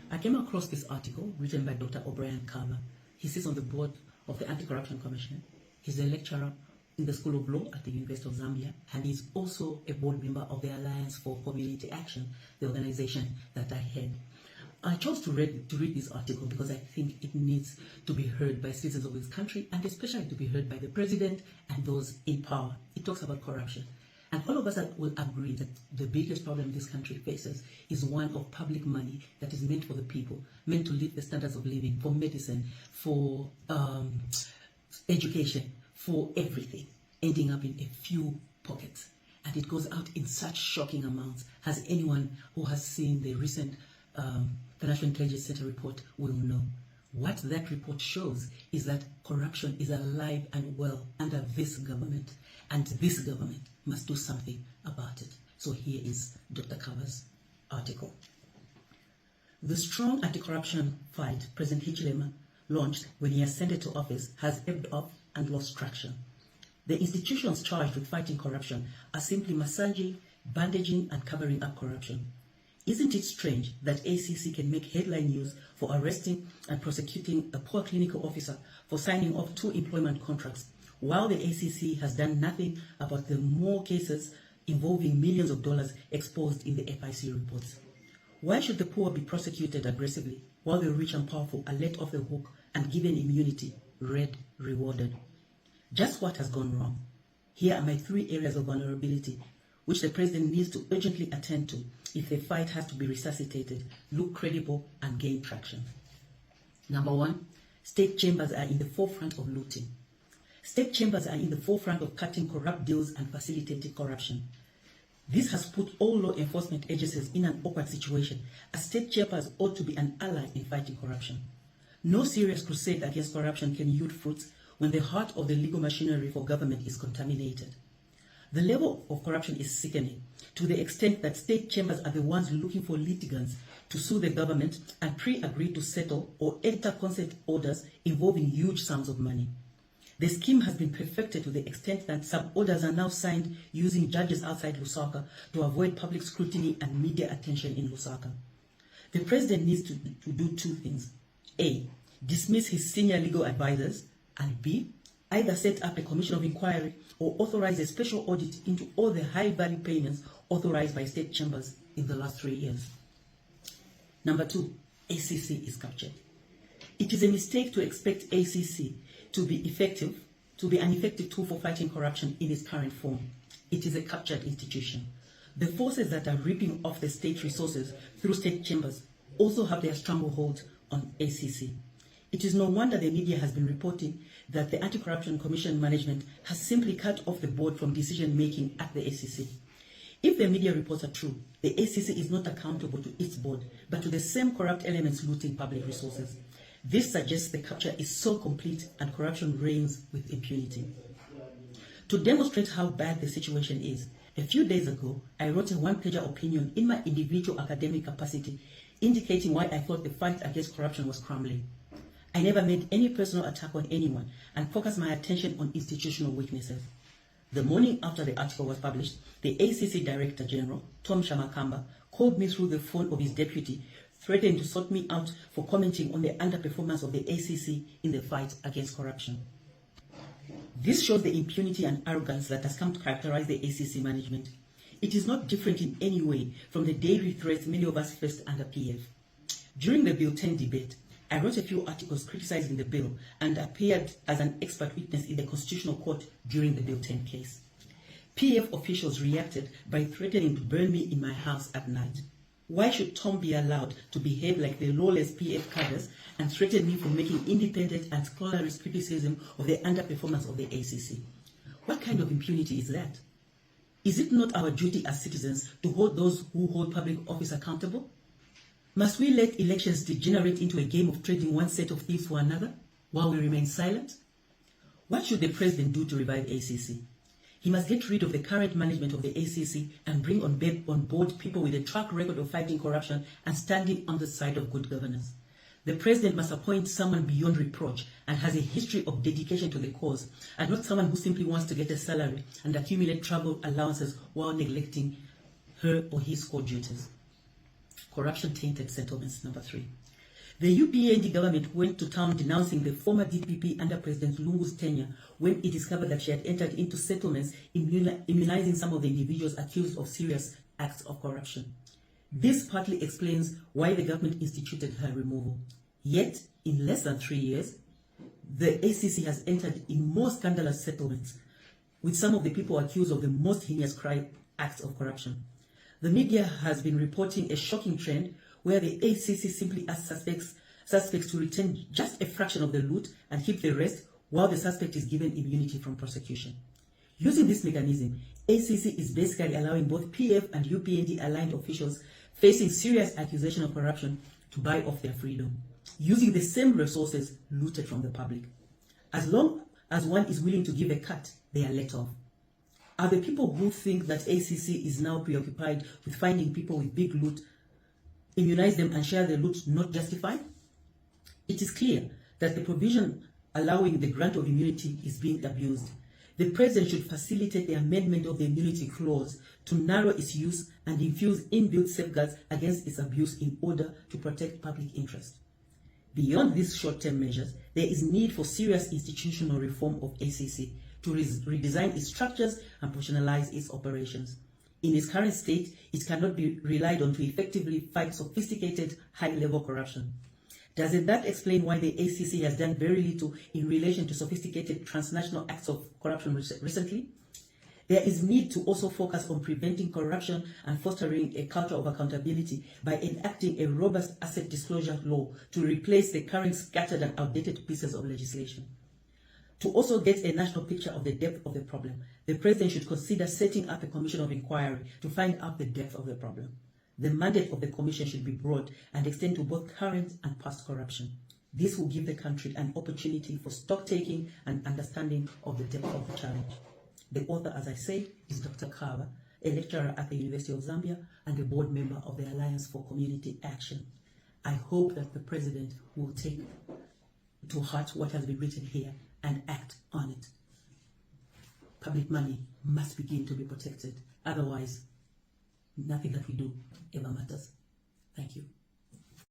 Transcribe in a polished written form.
I came across this article written by Dr. O'Brien Carver. He sits on the board of the Anti-Corruption Commission. He's a lecturer in the School of Law at the University of Zambia, and he's also a board member of the Alliance for Community Action, the organization that I head. I chose to read this article because I think it needs to be heard by citizens of this country, and especially to be heard by the president and those in power. It talks about corruption. And all of us will agree that the biggest problem this country faces is one of public money that is meant for the people, meant to lift the standards of living, for medicine, for education, for everything, ending up in a few pockets. And it goes out in such shocking amounts. Has anyone who has seen the recent Financial Intelligence Center report will know. What that report shows is that corruption is alive and well under this government, and this government must do something about it. So here is Dr. Carver's article. The strong anti-corruption fight President Hichilema launched when he ascended to office has ebbed off and lost traction. The institutions charged with fighting corruption are simply massaging, bandaging, and covering up corruption. Isn't it strange that ACC can make headline news for arresting and prosecuting a poor clinical officer for signing off 2 employment contracts, while the ACC has done nothing about the more cases involving millions of dollars exposed in the FIC reports? Why should the poor be prosecuted aggressively while the rich and powerful are let off the hook and given immunity, rewarded? Just what has gone wrong? Here are my 3 areas of vulnerability which the president needs to urgently attend to if the fight has to be resuscitated, look credible, and gain traction. Number 1, state chambers are in the forefront of looting. State chambers are in the forefront of cutting corrupt deals and facilitating corruption. This has put all law enforcement agencies in an awkward situation, as state chambers ought to be an ally in fighting corruption. No serious crusade against corruption can yield fruits when the heart of the legal machinery for government is contaminated. The level of corruption is sickening, to the extent that state chambers are the ones looking for litigants to sue the government and pre-agree to settle or enter consent orders involving huge sums of money. The scheme has been perfected to the extent that some orders are now signed using judges outside Lusaka to avoid public scrutiny and media attention in Lusaka. The president needs to do 2 things. A, dismiss his senior legal advisors, and B, either set up a commission of inquiry or authorize a special audit into all the high-value payments authorized by state chambers in the last 3 years. Number 2, ACC is captured. It is a mistake to expect ACC to be an effective tool for fighting corruption in its current form. It is a captured institution. The forces that are ripping off the state resources through state chambers also have their stranglehold on ACC. It is no wonder the media has been reporting that the Anti-Corruption Commission management has simply cut off the board from decision-making at the ACC. If the media reports are true, the ACC is not accountable to its board, but to the same corrupt elements looting public resources. This suggests the capture is so complete and corruption reigns with impunity. To demonstrate how bad the situation is, a few days ago, I wrote a 1-pager opinion in my individual academic capacity indicating why I thought the fight against corruption was crumbling. I never made any personal attack on anyone and focused my attention on institutional weaknesses. The morning after the article was published, the ACC Director General, Tom Shamakamba, called me through the phone of his deputy, threatening to sort me out for commenting on the underperformance of the ACC in the fight against corruption. This shows the impunity and arrogance that has come to characterize the ACC management. It is not different in any way from the daily threats many of us faced under PF. During the Bill 10 debate, I wrote a few articles criticizing the bill and appeared as an expert witness in the Constitutional Court during the Bill 10 case. PF officials reacted by threatening to burn me in my house at night. Why should Tom be allowed to behave like the lawless PF cadres and threaten me for making independent and scholarly criticism of the underperformance of the ACC? What kind of impunity is that? Is it not our duty as citizens to hold those who hold public office accountable? Must we let elections degenerate into a game of trading one set of thieves for another while we remain silent? What should the president do to revive ACC? He must get rid of the current management of the ACC and bring on board people with a track record of fighting corruption and standing on the side of good governance. The president must appoint someone beyond reproach and has a history of dedication to the cause, and not someone who simply wants to get a salary and accumulate travel allowances while neglecting her or his core duties. corruption-tainted settlements. Number 3. The UPND government went to town denouncing the former DPP under President Lungu's tenure when it discovered that she had entered into settlements immunizing some of the individuals accused of serious acts of corruption. This partly explains why the government instituted her removal. Yet, in less than 3 years, the ACC has entered in more scandalous settlements with some of the people accused of the most heinous acts of corruption. The media has been reporting a shocking trend where the ACC simply asks suspects to return just a fraction of the loot and keep the rest while the suspect is given immunity from prosecution. Using this mechanism, ACC is basically allowing both PF and UPND aligned officials facing serious accusation of corruption to buy off their freedom, using the same resources looted from the public. As long as one is willing to give a cut, they are let off. Are the people who think that ACC is now preoccupied with finding people with big loot, immunize them and share the loot not justified? It is clear that the provision allowing the grant of immunity is being abused. The President should facilitate the amendment of the immunity clause to narrow its use and infuse inbuilt safeguards against its abuse in order to protect public interest. Beyond these short-term measures, there is need for serious institutional reform of ACC to redesign its structures and professionalize its operations. In its current state, it cannot be relied on to effectively fight sophisticated, high-level corruption. Doesn't that explain why the ACC has done very little in relation to sophisticated transnational acts of corruption recently? There is need to also focus on preventing corruption and fostering a culture of accountability by enacting a robust asset disclosure law to replace the current scattered and outdated pieces of legislation. To also get a national picture of the depth of the problem, the President should consider setting up a commission of inquiry to find out the depth of the problem. The mandate of the commission should be broad and extend to both current and past corruption. This will give the country an opportunity for stock-taking and understanding of the depth of the challenge. The author, as I say, is Dr. Kava, a lecturer at the University of Zambia and a board member of the Alliance for Community Action. I hope that the President will take to heart what has been written here and act on it. Public money must begin to be protected. Otherwise, nothing that we do ever matters. Thank you.